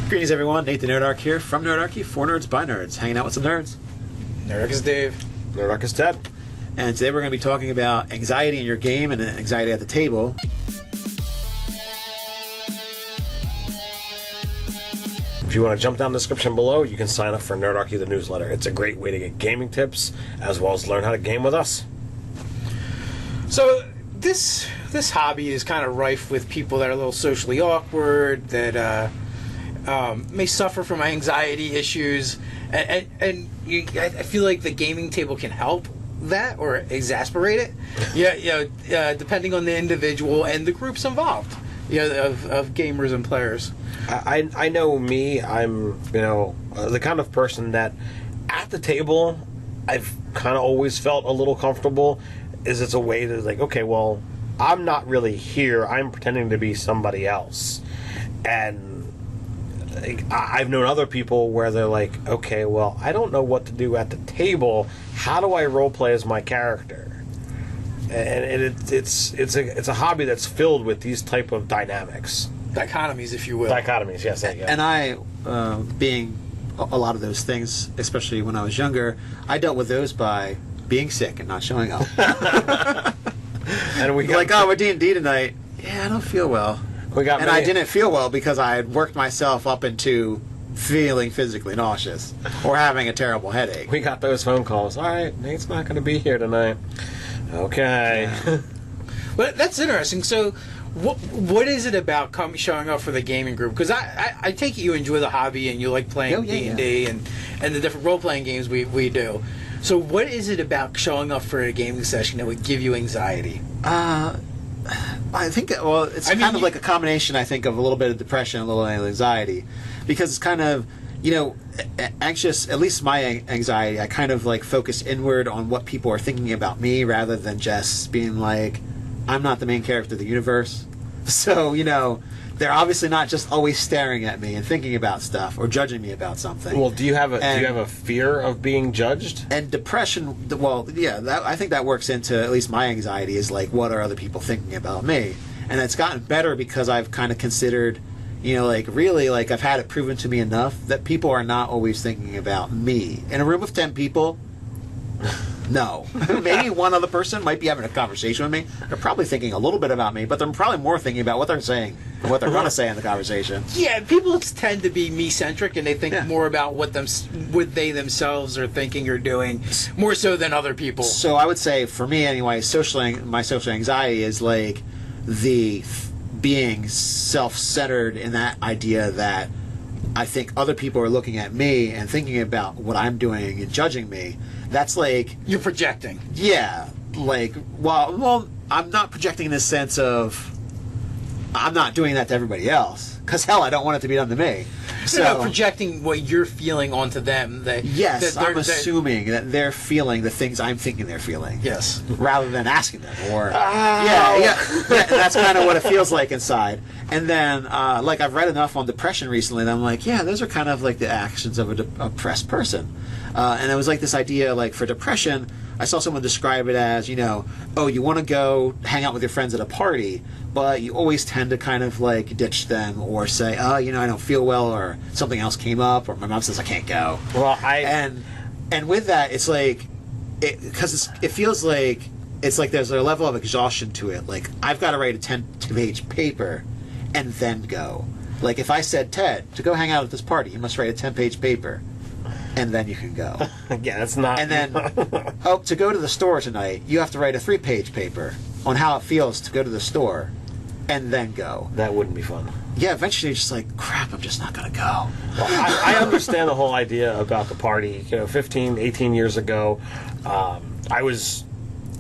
Greetings, everyone. Nate the Nerdarch here from Nerdarchy, for nerds by nerds, hanging out with some nerds. Nerdarch is Dave. Nerdarch is Ted. And today we're going to be talking about anxiety in your game and anxiety at the table. If you want to jump down the description below, you can sign up for Nerdarchy, the newsletter. It's a great way to get gaming tips, as well as learn how to game with us. So this hobby is kind of rife with people that are a little socially awkward, that may suffer from anxiety issues, and I feel like the gaming table can help that or exasperate it. Depending on the individual and the groups involved, of gamers and players. I know me. I'm the kind of person that at the table I've kind of always felt a little comfortable. It's a way to okay, well, I'm not really here. I'm pretending to be somebody else, and I've known other people where they're like, okay, well, I don't know what to do at the table. How do I roleplay as my character? And it's a hobby that's filled with these type of dynamics. Dichotomies, if you will. Dichotomies, yes. And I, being a lot of those things, especially when I was younger, I dealt with those by being sick and not showing up. And we got, we're D&D tonight. Yeah, I don't feel well. I didn't feel well because I had worked myself up into feeling physically nauseous or having a terrible headache. We got those phone calls. All right, Nate's not going to be here tonight. Okay. Yeah. Well, that's interesting. So what is it about showing up for the gaming group? Because I take it you enjoy the hobby and you like playing D&D and the different role-playing games we do. So what is it about showing up for a gaming session that would give you anxiety? I think, it's kind of like a combination, I think, of a little bit of depression, a little anxiety. Because it's kind of, anxious, at least my anxiety, I kind of focus inward on what people are thinking about me rather than just being like, I'm not the main character of the universe. So, they're obviously not just always staring at me and thinking about stuff or judging me about something. Well, do you have a fear of being judged? And depression, I think that works into at least my anxiety is what are other people thinking about me? And it's gotten better because I've kind of considered, I've had it proven to me enough that people are not always thinking about me. In a room of 10 people, no. Maybe one other person might be having a conversation with me. They're probably thinking a little bit about me, but they're probably more thinking about what they're saying and what they're going to say in the conversation. Yeah, people tend to be me-centric, and they think more about what they themselves are thinking or doing, more so than other people. So I would say, for me anyway, my social anxiety is the being self-centered in that idea that I think other people are looking at me and thinking about what I'm doing and judging me. That's you're projecting. Yeah, well, I'm not projecting in the sense of I'm not doing that to everybody else. Because hell, I don't want it to be done to me. So projecting what you're feeling onto them. I'm assuming that they're feeling the things I'm thinking they're feeling. Yes. Rather than asking them. Or that's kind of what it feels like inside. And then, I've read enough on depression recently that I'm like, yeah, those are kind of the actions of a depressed person. And it was this idea, for depression, I saw someone describe it as, you want to go hang out with your friends at a party, but you always tend to kind of ditch them or say, I don't feel well, or something else came up, or my mom says I can't go. Well, and with that, it's because it feels it's there's a level of exhaustion to it. I've got to write a 10-page paper and then go. If I said, Ted, to go hang out at this party, you must write a 10-page paper. And then you can go. Yeah, that's not... And then, to go to the store tonight, you have to write a 3-page paper on how it feels to go to the store, and then go. That wouldn't be fun. Yeah, eventually you're just crap, I'm just not going to go. Well, I understand the whole idea about the party. 15, 18 years ago, I was,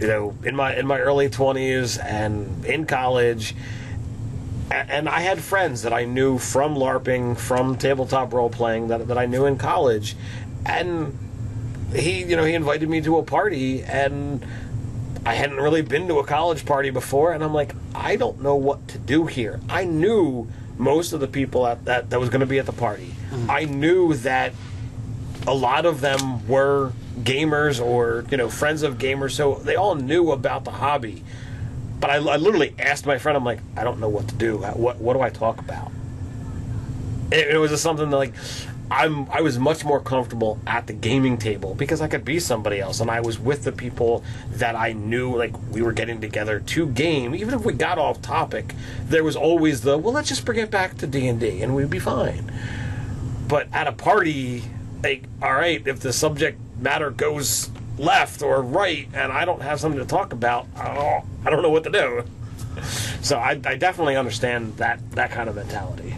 in my early 20s and in college, and I had friends that I knew from LARPing, from tabletop role-playing, that I knew in college. And he invited me to a party, and I hadn't really been to a college party before, and I'm like, I don't know what to do here. I knew most of the people that was going to be at the party. I knew that a lot of them were gamers or, friends of gamers, so they all knew about the hobby. But I literally asked my friend, I'm like, I don't know what to do. What do I talk about? it was just something that, like, I was much more comfortable at the gaming table because I could be somebody else, and I was with the people that I knew. Like, we were getting together to game. Even if we got off topic, there was always well, let's just bring it back to D&D, and we'd be fine. But at a party, like, all right, if the subject matter goes left or right, and I don't have something to talk about, I don't know what to do. So I definitely understand that kind of mentality.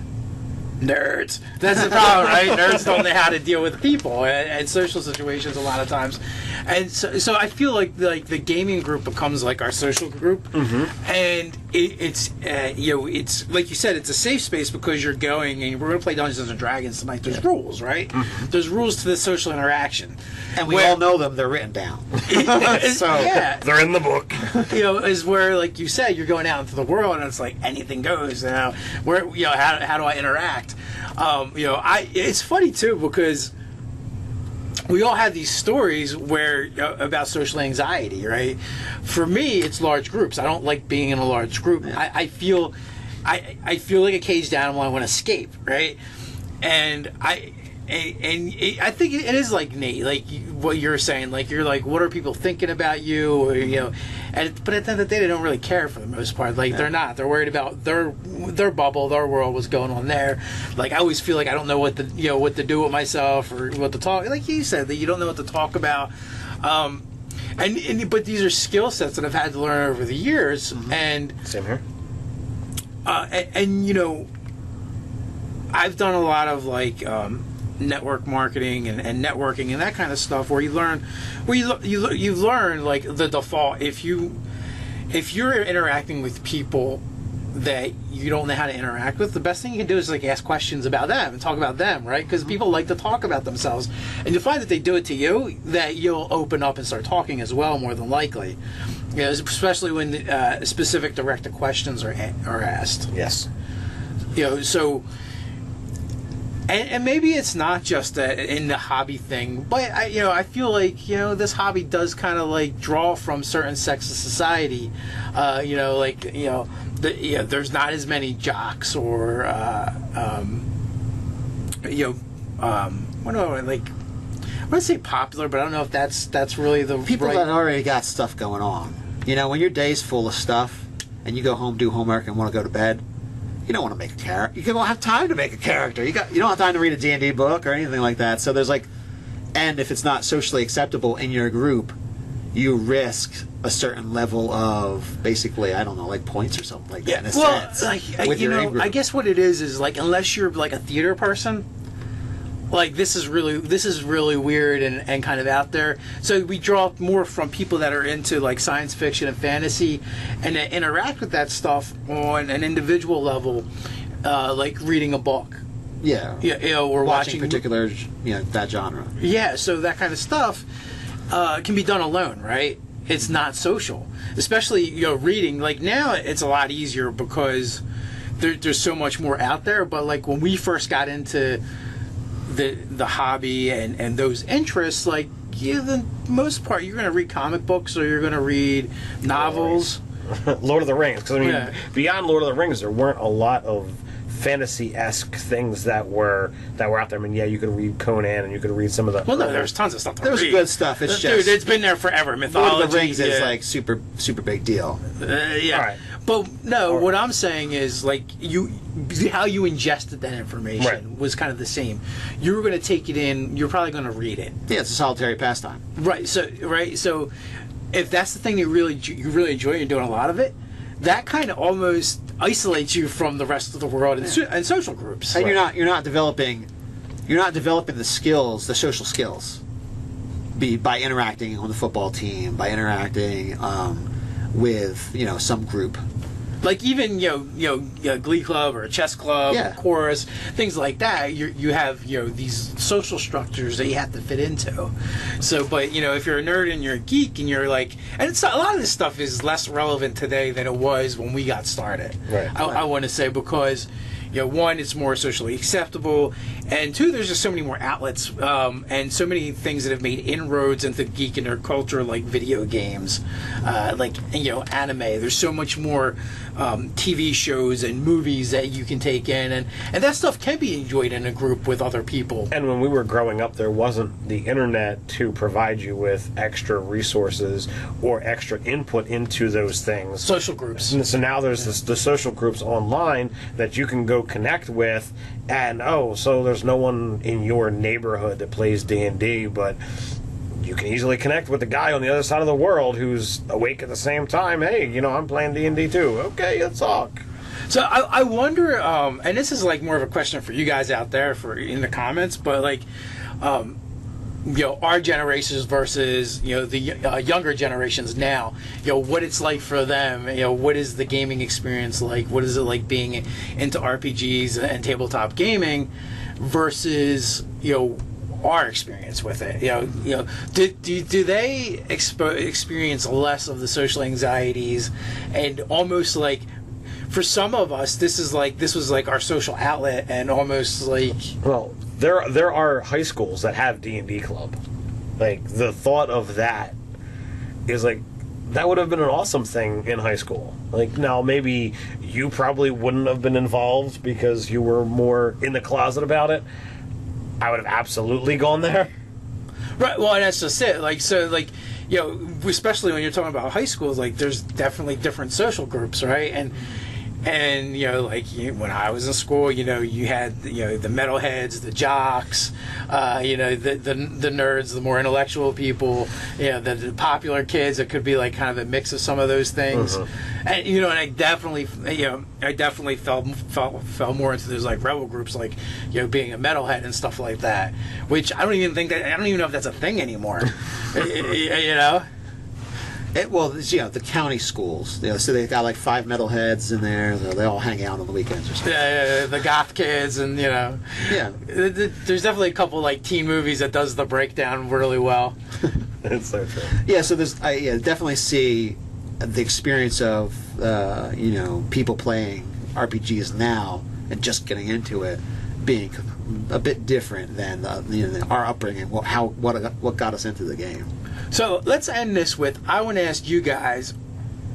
Nerds. That's the problem, right? Nerds don't know how to deal with people and social situations a lot of times. And so I feel like the gaming group becomes like our social group. Mm-hmm. And it's it's like you said, it's a safe space because you're going and we're going to play Dungeons and Dragons tonight. There's rules, right? Mm-hmm. There's rules to the social interaction. And we all know them. They're written down. So yeah, they're in the book. Is where, like you said, you're going out into the world and it's like anything goes. Now, where how do I interact? It's funny too because we all have these stories where about social anxiety, right? For me, it's large groups. I don't like being in a large group. Yeah. I feel like a caged animal. I want to escape, right? And I think it is like Nate, like what you're saying. Like you're like, what are people thinking about you? Or, but at the end of the day, they don't really care for the most part. Like they're not. They're worried about their bubble, their world, what's going on there. Like I always feel like I don't know what to do with myself or what to talk. Like you said, that you don't know what to talk about. But these are skill sets that I've had to learn over the years. Mm-hmm. And same here. I've done a lot of like. Network marketing and networking and that kind of stuff where you learn like the default if you're interacting with people that you don't know how to interact with, the best thing you can do is like ask questions about them and talk about them, right? Because people like to talk about themselves, and you'll find that they do it to you, that you'll open up and start talking as well, more than likely. Especially when specific directed questions are asked. Yes. So. And maybe it's not just in the hobby thing, but I feel like this hobby does kind of like draw from certain sects of society. There's not as many jocks or I want to say popular, but I don't know if that's really the people right... that already got stuff going on. When your day's full of stuff and you go home, do homework, and want to go to bed. You don't want to make a character. You don't have time to make a character. You don't have time to read a D&D book or anything like that. So there's and if it's not socially acceptable in your group, you risk a certain level of basically, I don't know, like points or something like that. In a sense, with your in-group. I guess what it is like unless you're like a theater person. Like this is really weird and kind of out there. So we draw more from people that are into like science fiction and fantasy, and that interact with that stuff on an individual level, like reading a book. Yeah. Or watching particular, that genre. Yeah. So that kind of stuff can be done alone, right? It's not social, especially reading. Like now, it's a lot easier because there's so much more out there. But like when we first got into the hobby and those interests, like the most part you're going to read comic books or you're going to read novels. Lord of the Rings, because beyond Lord of the Rings there weren't a lot of fantasy-esque things that were out there. I mean, you could read Conan and you could read some of the... Well, no, there's tons of stuff to read. There's good stuff. It's Dude, it's been there forever. Mythology. Lord of the Rings is like super, super big deal. Yeah. All right. But no, what I'm saying is like how you ingested that information was kind of the same. You were going to take it in. You're probably going to read it. Yeah, it's a solitary pastime. Right. So if that's the thing you really enjoy, you're doing a lot of it. That kind of almost isolates you from the rest of the world and social groups. And you're not developing the skills, the social skills, by interacting on the football team, by interacting with some group. Like even Glee Club or a chess club, or chorus, things like that. You have these social structures that you have to fit into. So, but if you're a nerd and you're a geek and you're like, and it's a lot of this stuff is less relevant today than it was when we got started. Right. I want to say because one, it's more socially acceptable, and two, there's just so many more outlets and so many things that have made inroads into geek and nerd culture, like video games, like anime. There's so much more TV shows and movies that you can take in, and that stuff can be enjoyed in a group with other people. And when we were growing up, there wasn't the internet to provide you with extra resources or extra input into those things. Social groups. And so now there's the social groups online that you can go connect with, and so there's no one in your neighborhood that plays D&D, but you can easily connect with the guy on the other side of the world who's awake at the same time. Hey, I'm playing D&D too. Okay, let's talk. So I wonder, and this is like more of a question for you guys out there in the comments, but like, our generations versus the younger generations now, what it's like for them, what is the gaming experience like, what is it like being into RPGs and tabletop gaming versus our experience with it. Do they experience less of the social anxieties, and almost like for some of us this was like our social outlet, and almost like, well, there are high schools that have D&D club. Like, the thought of that is like, that would have been an awesome thing in high school. Like, now maybe you probably wouldn't have been involved because you were more in the closet about it. I would have absolutely gone there. Right. Well, and that's just it. Like, so, like, especially when you're talking about high schools, like, there's definitely different social groups, right? And when I was in school, you had the metalheads, the jocks, the nerds, the more intellectual people, the popular kids. It could be like kind of a mix of some of those things, and and I definitely fell more into those like rebel groups, like being a metalhead and stuff like that. Which I don't even know if that's a thing anymore. The county schools, so they've got like 5 metalheads in there. They all hang out on the weekends or something. Yeah, the goth kids, and Yeah. There's definitely a couple like teen movies that does the breakdown really well. It's so true. Yeah, so I definitely see the experience of people playing RPGs now and just getting into it being a bit different than our upbringing. What got us into the game. So let's end this with, I want to ask you guys,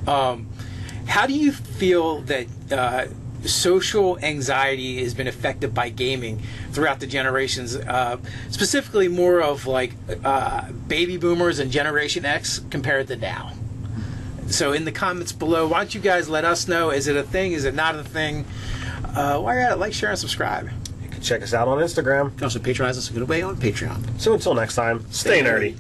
how do you feel that social anxiety has been affected by gaming throughout the generations, specifically more of like baby boomers and Generation X compared to now? So in the comments below, why don't you guys let us know, is it a thing, is it not a thing? While you're at it, like, share, and subscribe. You can check us out on Instagram. You can also patronize us a good way on Patreon. So until next time, stay nerdy.